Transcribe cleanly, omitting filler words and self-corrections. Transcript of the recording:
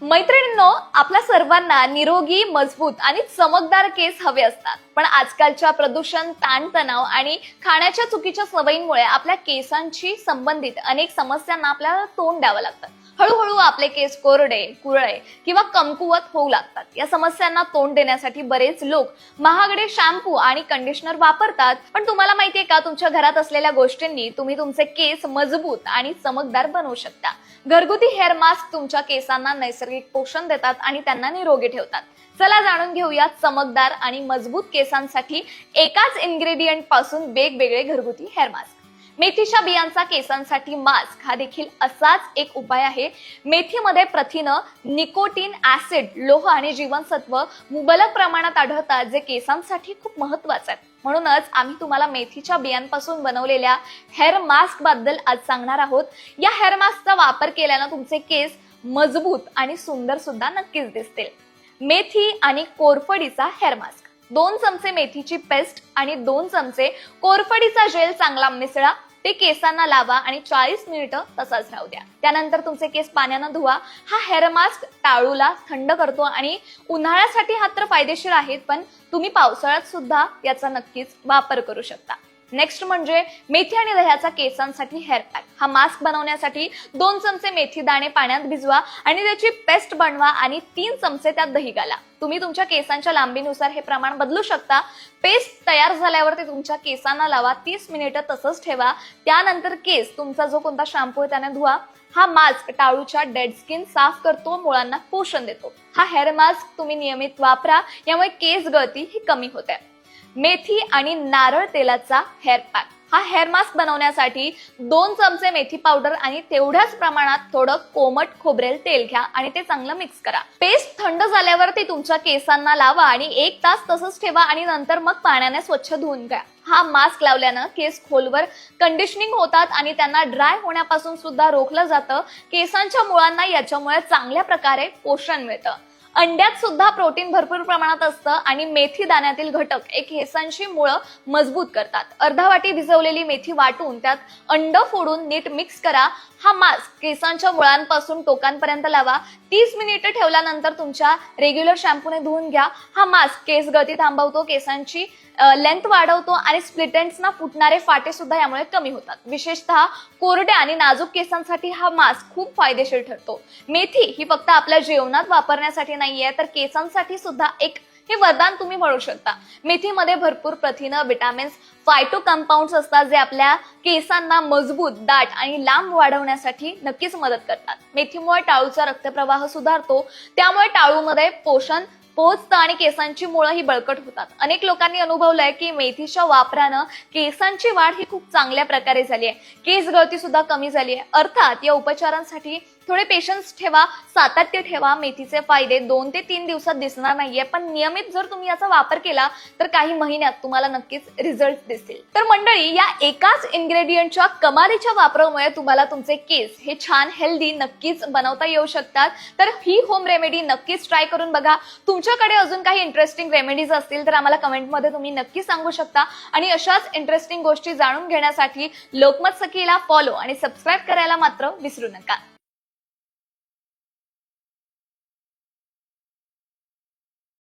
मैत्रिणींनो, आपल्या सर्वांना निरोगी, मजबूत आणि चमकदार केस हवे असतात. पण आजकालच्या प्रदूषण, ताणतणाव आणि खाण्याच्या चुकीच्या सवयींमुळे आपल्या केसांशी संबंधित अनेक समस्यांना आपल्याला तोंड द्यावं लागतं. हळूहळू आपले केस कोरडे, कुरळे किंवा कमकुवत होऊ लागतात. या समस्यांना तोंड देण्यासाठी बरेच लोक महागडे शॅम्पू आणि कंडिशनर वापरतात. पण तुम्हाला माहितीये का, तुमच्या घरात असलेल्या गोष्टींनी तुम्ही तुमचे केस मजबूत आणि चमकदार बनवू शकता. घरगुती हेअर मास्क तुमच्या केसांना नैसर्गिक पोषण देतात आणि त्यांना निरोगी ठेवतात. चला जाणून घेऊया चमकदार आणि मजबूत केसांसाठी एकाच इन्ग्रेडियंट पासून वेगवेगळे घरगुती हेअर मास्क. मेथीच्या बियांचा केसांसाठी मास्क हा देखील असाच एक उपाय आहे. मेथीमध्ये प्रथिन, निकोटीन, ऍसिड, लोह आणि जीवनसत्व मुबलक प्रमाणात आढळतात, जे केसांसाठी खूप महत्त्वाचे आहेत. म्हणूनच आम्ही तुम्हाला मेथीच्या बियांपासून बनवलेल्या हेअर मास्क बद्दल आज सांगणार आहोत. या हेअर मास्कचा वापर केल्यानं तुमचे केस मजबूत आणि सुंदर सुद्धा नक्कीच दिसतील. मेथी आणि कोरफडीचा हेअर मास्क. 2 चमचे मेथीची पेस्ट आणि 2 चमचे कोरफडीचा जेल चांगला मिसळा. ते केसांना लावा आणि 40 मिनिटं तसाच राहू द्या. त्यानंतर तुमचे केस पाण्यानं धुवा. हा हेअर मास्क टाळूला थंड करतो आणि उन्हाळ्यासाठी हा तर फायदेशीर आहे, पण तुम्ही पावसाळ्यात सुद्धा याचा नक्कीच वापर करू शकता. नेक्स्ट म्हणजे मेथी आणि दह्याचा केसांसाठी हेअर पॅक. हा मास्क बनवण्यासाठी 2 चमचे मेथी दाणे पाण्यात भिजवा आणि त्याची पेस्ट बनवा आणि 3 चमचे त्यात दही घाला. तुम्ही तुमच्या केसांच्या लांबीनुसार हे प्रमाण बदलू शकता. पेस्ट तयार झाल्यावर ते तुमच्या केसांना लावा. 30 मिनिटं तसंच ठेवा. त्यानंतर केस तुमचा जो कोणता शॅम्पू आहे त्याने धुवा. हा मास्क टाळूच्या डेड स्किन साफ करतो, मुळांना पोषण देतो. हा हेअर मास्क तुम्ही नियमित वापरा, यामुळे केस गळती ही कमी होते. मेथी आणि नारळ तेलाचा हेअर पॅक. हा हेअर मास्क बनवण्यासाठी 2 चमचे मेथी पावडर आणि तेवढ्याच प्रमाणात थोडं कोमट खोबरेल तेल घ्या आणि ते चांगलं मिक्स करा. पेस्ट थंड झाल्यावर ती तुमच्या केसांना लावा आणि 1 तास तसंच ठेवा आणि नंतर मग पाण्याने स्वच्छ धुवून घ्या. हा मास्क लावल्यानं केस खोलवर कंडिशनिंग होतात आणि त्यांना ड्राय होण्यापासून सुद्धा रोखलं जातं. केसांच्या मुळांना याच्यामुळे चांगल्या प्रकारे पोषण मिळतं. अंड्यात सुद्धा प्रोटीन भरपूर प्रमाणात असतं आणि मेथी दाण्यातील घटक एक केसांची मुळं मजबूत करतात. अर्धा वाटी भिजवलेली मेथी वाटून त्यात अंड फोडून नीट मिक्स करा. हा मास्क केसांच्या मुळांपासून टोकांपर्यंत लावा. 30 मिनिटं ठेवल्यानंतर तुमच्या रेग्युलर शॅम्पूने धुवून घ्या. हा मास्क केस गळती थांबवतो, केसांची लेंथ वाढवतो आणि स्प्लिट एंड्सना फुटणारे फाटे सुद्धा यामुळे कमी होतात. विशेषतः कोरड्या आणि नाजूक केसांसाठी हा मास्क खूप फायदेशीर ठरतो. मेथी ही फक्त आपल्या जेवणात वापरण्यासाठी नाहीये, तर केसांसाठी सुद्धा एक हे वरदान तुम्ही म्हणू शकता. मेथीमध्ये भरपूर प्रथिनं, विटामिन्स, फायटो कंपाऊंड्स असतात, जे आपल्या केसांना मजबूत, दाट आणि लांब वाढवण्यासाठी नक्कीच मदत करतात. मेथीमुळे टाळूचा रक्तप्रवाह सुधारतो, त्यामुळे टाळूमध्ये पोषण पोहोचतं आणि केसांची मुळं ही बळकट होतात. अनेक लोकांनी अनुभवलंय की मेथीच्या वापरानं केसांची वाढ ही खूप चांगल्या प्रकारे झाली आहे. केस गळती सुद्धा कमी झाली आहे. अर्थात या उपचारांसाठी थोडे पेशन्स ठेवा, सातत्य ठेवा. मेथीचे फायदे 2 ते 3 दिवसात दिसणार नाहीये, पण नियमित जर तुम्ही याचा वापर केला तर काही महिन्यात तुम्हाला नक्कीच रिझल्ट दिसतील. तर मंडळी, या एकाच इन्ग्रेडियंटच्या कमालीच्या वापरामुळे तुम्हाला तुमचे केस हे छान हेल्दी नक्कीच बनवता येऊ शकतात. तर ही होम रेमेडी नक्कीच ट्राय करून बघा. तुमच्याकडे अजून काही इंटरेस्टिंग रेमेडीज असतील तर आम्हाला कमेंटमध्ये तुम्ही नक्की सांगू शकता. आणि अशाच इंटरेस्टिंग गोष्टी जाणून घेण्यासाठी लोकमत सखीला फॉलो आणि सबस्क्राईब करायला मात्र विसरू नका.